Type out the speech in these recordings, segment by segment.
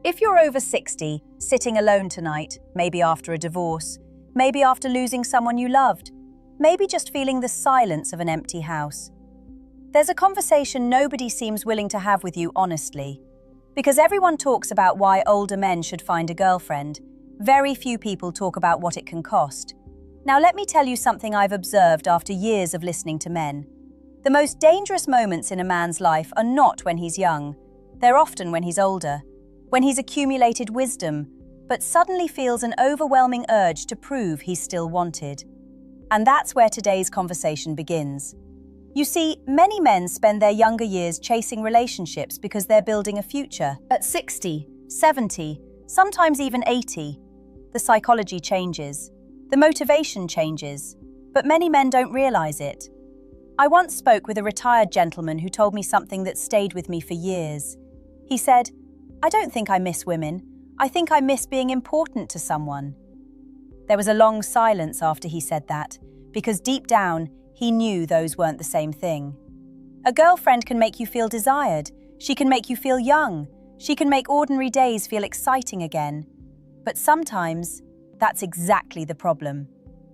If you're over 60, sitting alone tonight, maybe after a divorce, maybe after losing someone you loved, maybe just feeling the silence of an empty house, there's a conversation nobody seems willing to have with you honestly. Because everyone talks about why older men should find a girlfriend, very few people talk about what it can cost. Now let me tell you something I've observed after years of listening to men. The most dangerous moments in a man's life are not when he's young. They're often when he's older, when he's accumulated wisdom, but suddenly feels an overwhelming urge to prove he's still wanted. And that's where today's conversation begins. You see, many men spend their younger years chasing relationships because they're building a future. At 60, 70, sometimes even 80, the psychology changes, the motivation changes, but many men don't realize it. I once spoke with a retired gentleman who told me something that stayed with me for years. He said, "I don't think I miss women. I think I miss being important to someone." There was a long silence after he said that, because deep down, he knew those weren't the same thing. A girlfriend can make you feel desired. She can make you feel young. She can make ordinary days feel exciting again. But sometimes, that's exactly the problem.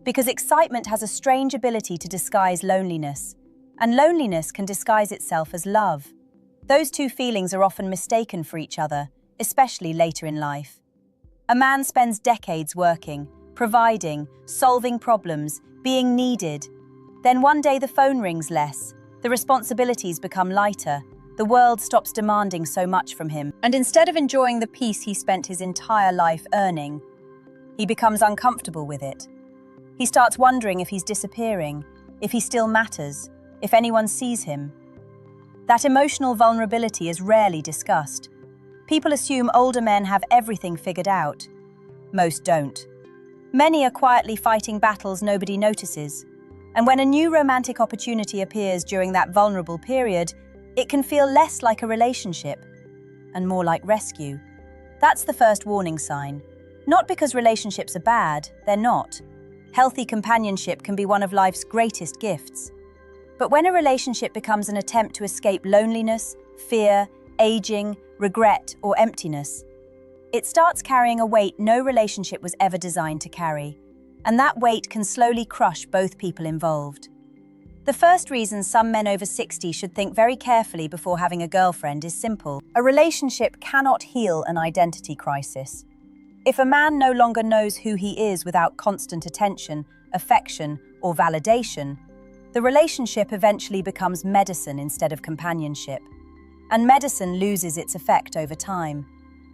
Because excitement has a strange ability to disguise loneliness, and loneliness can disguise itself as love. Those two feelings are often mistaken for each other, especially later in life. A man spends decades working, providing, solving problems, being needed. Then one day the phone rings less, the responsibilities become lighter, the world stops demanding so much from him, and instead of enjoying the peace he spent his entire life earning, he becomes uncomfortable with it. He starts wondering if he's disappearing, if he still matters, if anyone sees him. That emotional vulnerability is rarely discussed. People assume older men have everything figured out. Most don't. Many are quietly fighting battles nobody notices. And when a new romantic opportunity appears during that vulnerable period, it can feel less like a relationship and more like rescue. That's the first warning sign. Not because relationships are bad, they're not. Healthy companionship can be one of life's greatest gifts. But when a relationship becomes an attempt to escape loneliness, fear, aging, regret, or emptiness, it starts carrying a weight no relationship was ever designed to carry. And that weight can slowly crush both people involved. The first reason some men over 60 should think very carefully before having a girlfriend is simple. A relationship cannot heal an identity crisis. If a man no longer knows who he is without constant attention, affection, or validation, the relationship eventually becomes medicine instead of companionship. And medicine loses its effect over time.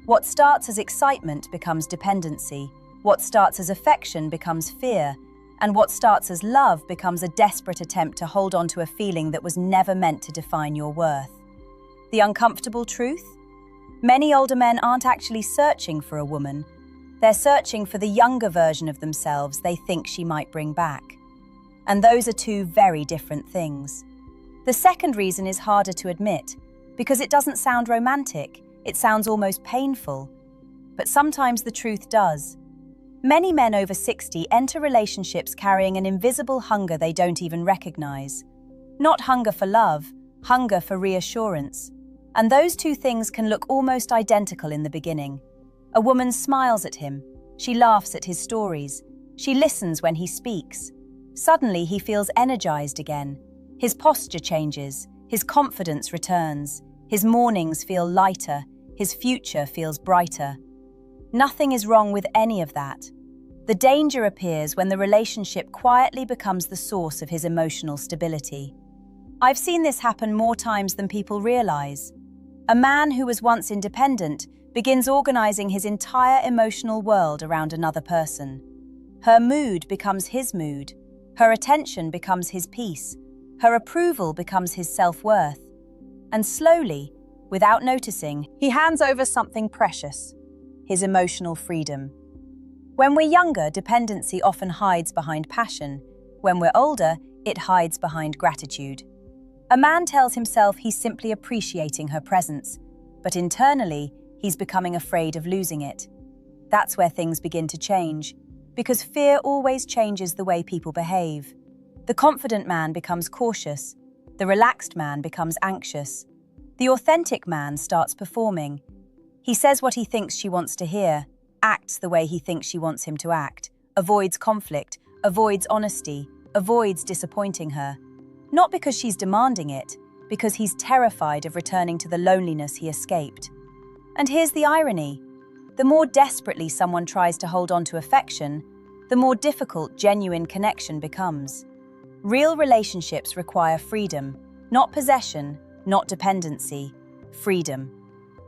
What starts as excitement becomes dependency. What starts as affection becomes fear, and what starts as love becomes a desperate attempt to hold on to a feeling that was never meant to define your worth. The uncomfortable truth? Many older men aren't actually searching for a woman. They're searching for the younger version of themselves they think she might bring back. And those are two very different things. The second reason is harder to admit, because it doesn't sound romantic, it sounds almost painful. But sometimes the truth does. Many men over 60 enter relationships carrying an invisible hunger they don't even recognize. Not hunger for love, hunger for reassurance. And those two things can look almost identical in the beginning. A woman smiles at him. She laughs at his stories. She listens when he speaks. Suddenly he feels energized again. His posture changes. His confidence returns. His mornings feel lighter. His future feels brighter. Nothing is wrong with any of that. The danger appears when the relationship quietly becomes the source of his emotional stability. I've seen this happen more times than people realize. A man who was once independent begins organizing his entire emotional world around another person. Her mood becomes his mood. Her attention becomes his peace. Her approval becomes his self-worth. And slowly, without noticing, he hands over something precious: his emotional freedom. When we're younger, dependency often hides behind passion. When we're older, it hides behind gratitude. A man tells himself he's simply appreciating her presence, but internally, he's becoming afraid of losing it. That's where things begin to change, because fear always changes the way people behave. The confident man becomes cautious. The relaxed man becomes anxious. The authentic man starts performing. He says what he thinks she wants to hear, acts the way he thinks she wants him to act, avoids conflict, avoids honesty, avoids disappointing her. Not because she's demanding it, because he's terrified of returning to the loneliness he escaped. And here's the irony. The more desperately someone tries to hold on to affection, the more difficult genuine connection becomes. Real relationships require freedom, not possession, not dependency, freedom.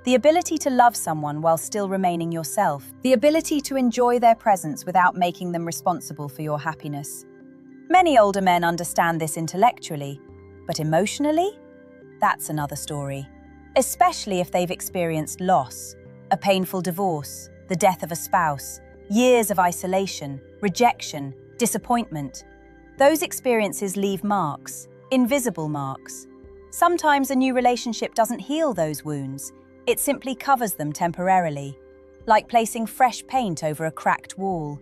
The ability to love someone while still remaining yourself. The ability to enjoy their presence without making them responsible for your happiness. Many older men understand this intellectually, but emotionally? That's another story. Especially if they've experienced loss, a painful divorce, the death of a spouse, years of isolation, rejection, disappointment. Those experiences leave marks, invisible marks. Sometimes a new relationship doesn't heal those wounds. It simply covers them temporarily, like placing fresh paint over a cracked wall.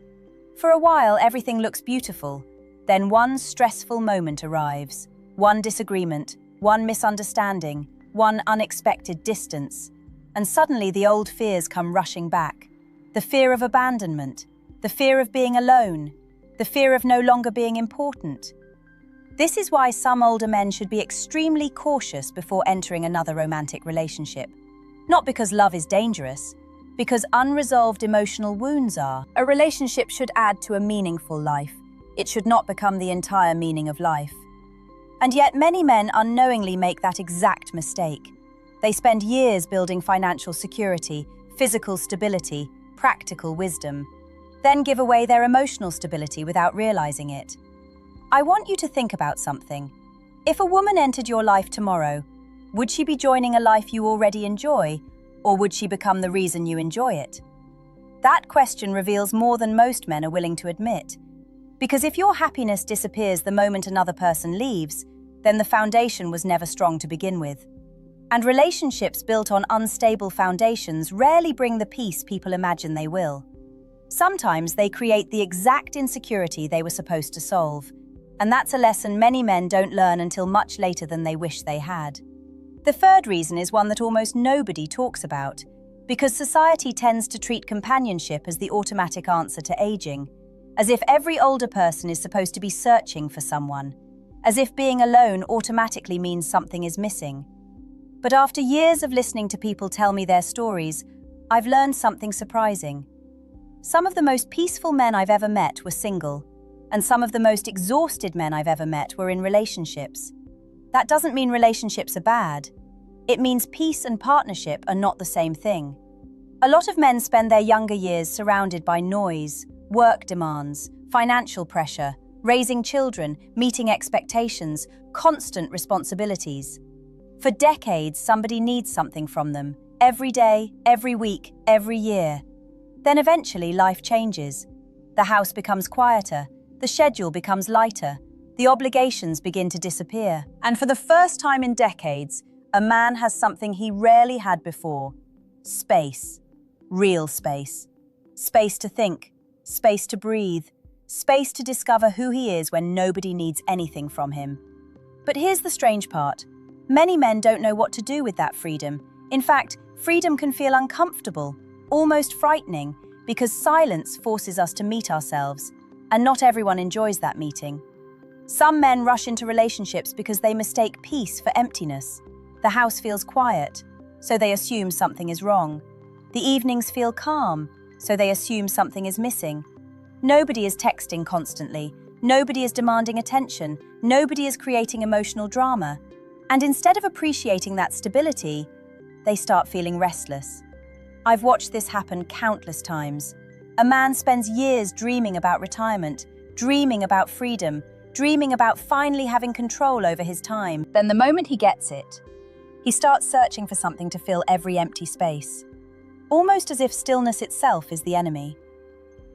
For a while, everything looks beautiful. Then one stressful moment arrives. One disagreement, one misunderstanding, one unexpected distance. And suddenly the old fears come rushing back. The fear of abandonment, the fear of being alone, the fear of no longer being important. This is why some older men should be extremely cautious before entering another romantic relationship. Not because love is dangerous, because unresolved emotional wounds are. A relationship should add to a meaningful life. It should not become the entire meaning of life. And yet many men unknowingly make that exact mistake. They spend years building financial security, physical stability, practical wisdom, then give away their emotional stability without realizing it. I want you to think about something. If a woman entered your life tomorrow, would she be joining a life you already enjoy, or would she become the reason you enjoy it? That question reveals more than most men are willing to admit. Because if your happiness disappears the moment another person leaves, then the foundation was never strong to begin with. And relationships built on unstable foundations rarely bring the peace people imagine they will. Sometimes they create the exact insecurity they were supposed to solve. And that's a lesson many men don't learn until much later than they wish they had. The third reason is one that almost nobody talks about, because society tends to treat companionship as the automatic answer to aging, as if every older person is supposed to be searching for someone, as if being alone automatically means something is missing. But after years of listening to people tell me their stories, I've learned something surprising. Some of the most peaceful men I've ever met were single, and some of the most exhausted men I've ever met were in relationships. That doesn't mean relationships are bad. It means peace and partnership are not the same thing. A lot of men spend their younger years surrounded by noise, work demands, financial pressure, raising children, meeting expectations, constant responsibilities. For decades, somebody needs something from them, every day, every week, every year. Then eventually life changes. The house becomes quieter, the schedule becomes lighter, the obligations begin to disappear. And for the first time in decades, a man has something he rarely had before. Space. Real space. Space to think. Space to breathe. Space to discover who he is when nobody needs anything from him. But here's the strange part. Many men don't know what to do with that freedom. In fact, freedom can feel uncomfortable, almost frightening, because silence forces us to meet ourselves, and not everyone enjoys that meeting. Some men rush into relationships because they mistake peace for emptiness. The house feels quiet, so they assume something is wrong. The evenings feel calm, so they assume something is missing. Nobody is texting constantly. Nobody is demanding attention. Nobody is creating emotional drama. And instead of appreciating that stability, they start feeling restless. I've watched this happen countless times. A man spends years dreaming about retirement, dreaming about freedom, dreaming about finally having control over his time. Then the moment he gets it, he starts searching for something to fill every empty space, almost as if stillness itself is the enemy.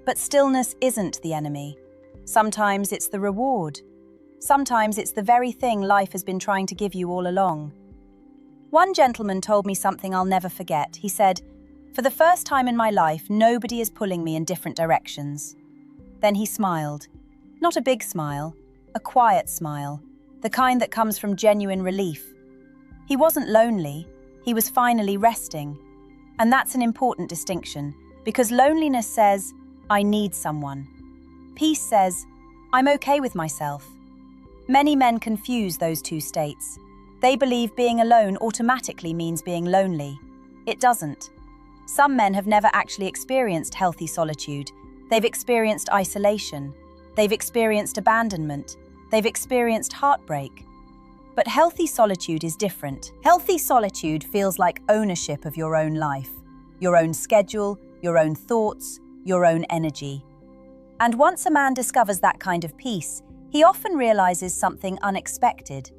But stillness isn't the enemy. Sometimes it's the reward. Sometimes it's the very thing life has been trying to give you all along. One gentleman told me something I'll never forget. He said, "For the first time in my life, nobody is pulling me in different directions." Then he smiled. Not a big smile, a quiet smile, the kind that comes from genuine relief. He wasn't lonely, he was finally resting. And that's an important distinction, because loneliness says, I need someone. Peace says, I'm okay with myself. Many men confuse those two states. They believe being alone automatically means being lonely. It doesn't. Some men have never actually experienced healthy solitude. They've experienced isolation. They've experienced abandonment. They've experienced heartbreak. But healthy solitude is different. Healthy solitude feels like ownership of your own life, your own schedule, your own thoughts, your own energy. And once a man discovers that kind of peace, he often realizes something unexpected.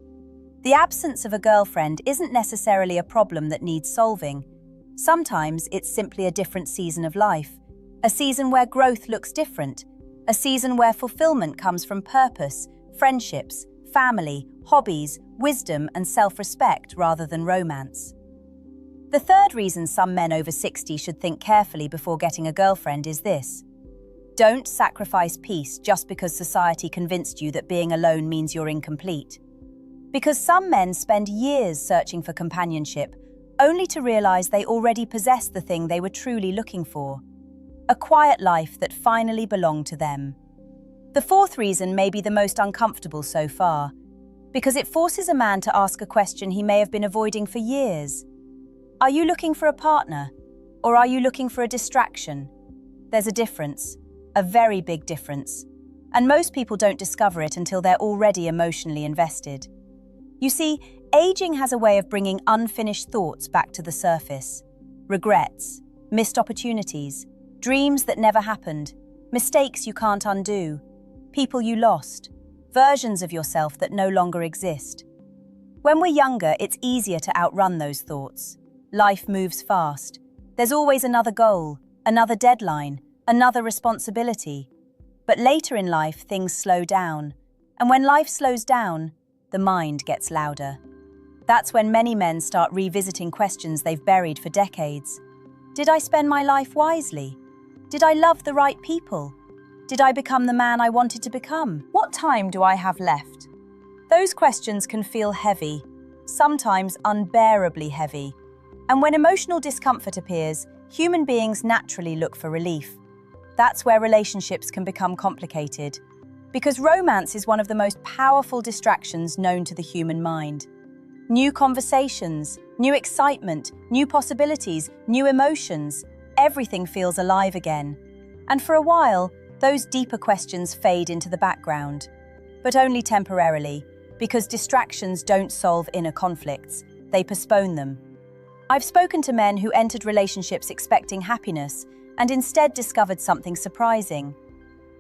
The absence of a girlfriend isn't necessarily a problem that needs solving. Sometimes it's simply a different season of life, a season where growth looks different, a season where fulfillment comes from purpose, friendships, family, hobbies, wisdom, and self-respect rather than romance. The third reason some men over 60 should think carefully before getting a girlfriend is this. Don't sacrifice peace just because society convinced you that being alone means you're incomplete. Because some men spend years searching for companionship, only to realize they already possess the thing they were truly looking for. A quiet life that finally belonged to them. The fourth reason may be the most uncomfortable so far, because it forces a man to ask a question he may have been avoiding for years. Are you looking for a partner, or are you looking for a distraction? There's a difference, a very big difference, and most people don't discover it until they're already emotionally invested. You see, aging has a way of bringing unfinished thoughts back to the surface. Regrets, missed opportunities, dreams that never happened, mistakes you can't undo, people you lost, versions of yourself that no longer exist. When we're younger, it's easier to outrun those thoughts. Life moves fast. There's always another goal, another deadline, another responsibility. But later in life, things slow down. And when life slows down, the mind gets louder. That's when many men start revisiting questions they've buried for decades. Did I spend my life wisely? Did I love the right people? Did I become the man I wanted to become? What time do I have left? Those questions can feel heavy, sometimes unbearably heavy. And when emotional discomfort appears, human beings naturally look for relief. That's where relationships can become complicated. Because romance is one of the most powerful distractions known to the human mind. New conversations, new excitement, new possibilities, new emotions, everything feels alive again. And for a while, those deeper questions fade into the background. But only temporarily, because distractions don't solve inner conflicts, they postpone them. I've spoken to men who entered relationships expecting happiness and instead discovered something surprising.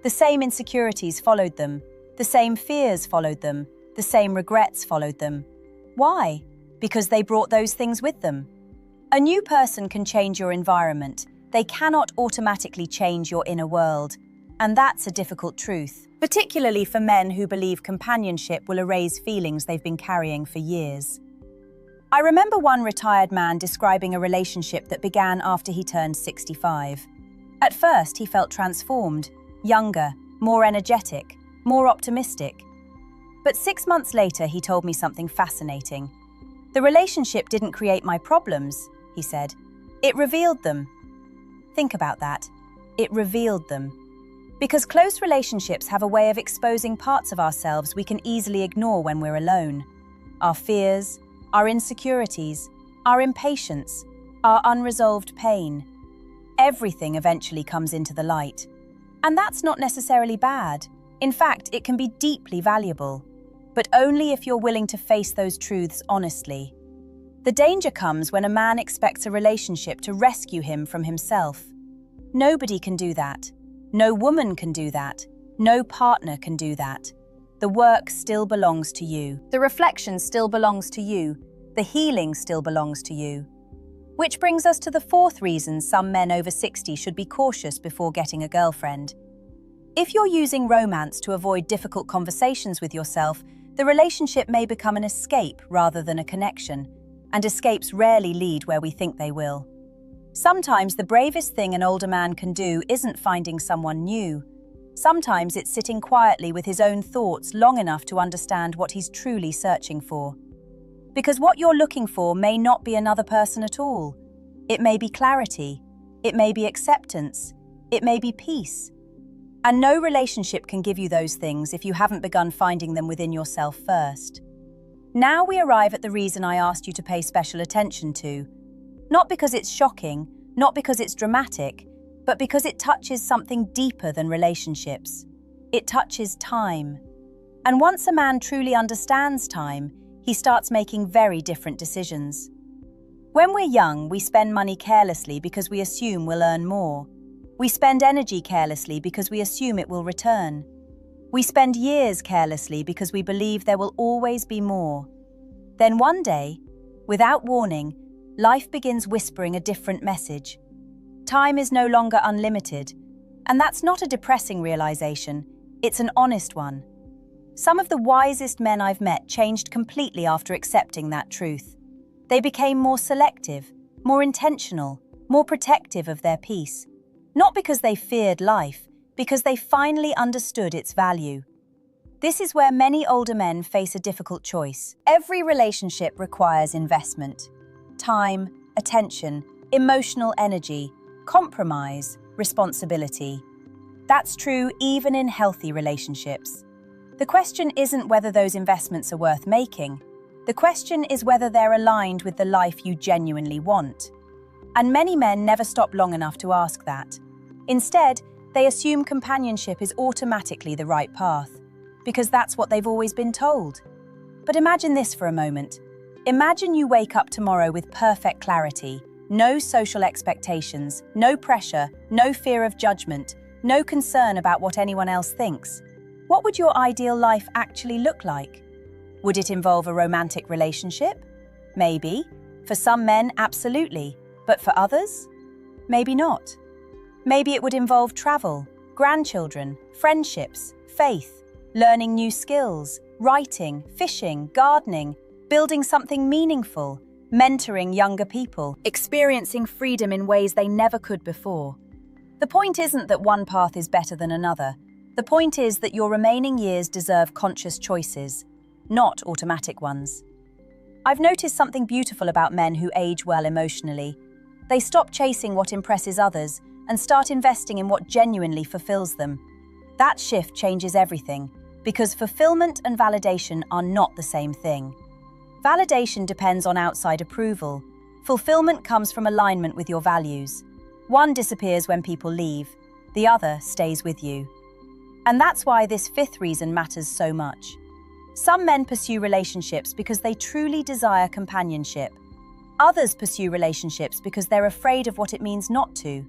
The same insecurities followed them, the same fears followed them, the same regrets followed them. Why? Because they brought those things with them. A new person can change your environment. They cannot automatically change your inner world. And that's a difficult truth, particularly for men who believe companionship will erase feelings they've been carrying for years. I remember one retired man describing a relationship that began after he turned 65. At first, he felt transformed. Younger, more energetic, more optimistic. But 6 months later, he told me something fascinating. The relationship didn't create my problems, he said. It revealed them. Think about that. It revealed them. Because close relationships have a way of exposing parts of ourselves we can easily ignore when we're alone. Our fears, our insecurities, our impatience, our unresolved pain. Everything eventually comes into the light. And that's not necessarily bad. In fact, it can be deeply valuable. But only if you're willing to face those truths honestly. The danger comes when a man expects a relationship to rescue him from himself. Nobody can do that. No woman can do that. No partner can do that. The work still belongs to you. The reflection still belongs to you. The healing still belongs to you. Which brings us to the fourth reason some men over 60 should be cautious before getting a girlfriend. If you're using romance to avoid difficult conversations with yourself, the relationship may become an escape rather than a connection, and escapes rarely lead where we think they will. Sometimes the bravest thing an older man can do isn't finding someone new. Sometimes it's sitting quietly with his own thoughts long enough to understand what he's truly searching for. Because what you're looking for may not be another person at all. It may be clarity. It may be acceptance. It may be peace. And no relationship can give you those things if you haven't begun finding them within yourself first. Now we arrive at the reason I asked you to pay special attention to. Not because it's shocking, not because it's dramatic, but because it touches something deeper than relationships. It touches time. And once a man truly understands time, he starts making very different decisions. When we're young, we spend money carelessly because we assume we'll earn more. We spend energy carelessly because we assume it will return. We spend years carelessly because we believe there will always be more. Then one day, without warning, life begins whispering a different message. Time is no longer unlimited, and that's not a depressing realization, it's an honest one. Some of the wisest men I've met changed completely after accepting that truth. They became more selective, more intentional, more protective of their peace. Not because they feared life, because they finally understood its value. This is where many older men face a difficult choice. Every relationship requires investment. Time, attention, emotional energy, compromise, responsibility. That's true even in healthy relationships. The question isn't whether those investments are worth making. The question is whether they're aligned with the life you genuinely want. And many men never stop long enough to ask that. Instead, they assume companionship is automatically the right path, because that's what they've always been told. But imagine this for a moment. Imagine you wake up tomorrow with perfect clarity, no social expectations, no pressure, no fear of judgment, no concern about what anyone else thinks. What would your ideal life actually look like? Would it involve a romantic relationship? Maybe. For some men, absolutely. But for others? Maybe not. Maybe it would involve travel, grandchildren, friendships, faith, learning new skills, writing, fishing, gardening, building something meaningful, mentoring younger people, experiencing freedom in ways they never could before. The point isn't that one path is better than another. The point is that your remaining years deserve conscious choices, not automatic ones. I've noticed something beautiful about men who age well emotionally. They stop chasing what impresses others and start investing in what genuinely fulfills them. That shift changes everything, because fulfillment and validation are not the same thing. Validation depends on outside approval. Fulfillment comes from alignment with your values. One disappears when people leave, the other stays with you. And that's why this fifth reason matters so much. Some men pursue relationships because they truly desire companionship. Others pursue relationships because they're afraid of what it means not to.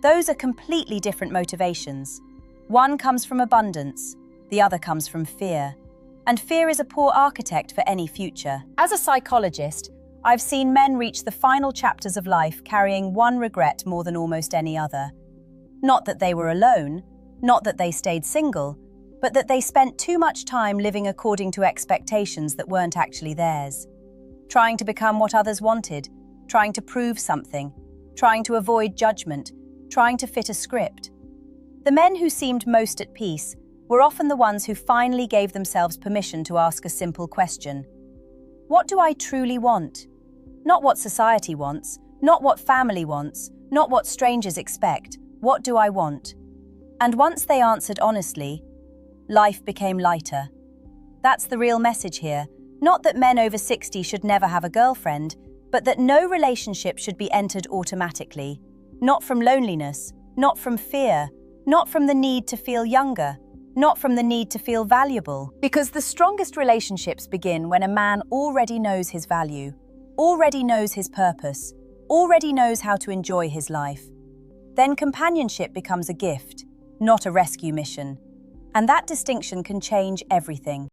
Those are completely different motivations. One comes from abundance, the other comes from fear. And fear is a poor architect for any future. As a psychologist, I've seen men reach the final chapters of life carrying one regret more than almost any other. Not that they were alone, not that they stayed single, but that they spent too much time living according to expectations that weren't actually theirs. Trying to become what others wanted, trying to prove something, trying to avoid judgment, trying to fit a script. The men who seemed most at peace were often the ones who finally gave themselves permission to ask a simple question. What do I truly want? Not what society wants, not what family wants, not what strangers expect. What do I want? And once they answered honestly, life became lighter. That's the real message here. Not that men over 60 should never have a girlfriend, but that no relationship should be entered automatically. Not from loneliness, not from fear, not from the need to feel younger, not from the need to feel valuable. Because the strongest relationships begin when a man already knows his value, already knows his purpose, already knows how to enjoy his life. Then companionship becomes a gift, not a rescue mission. And that distinction can change everything.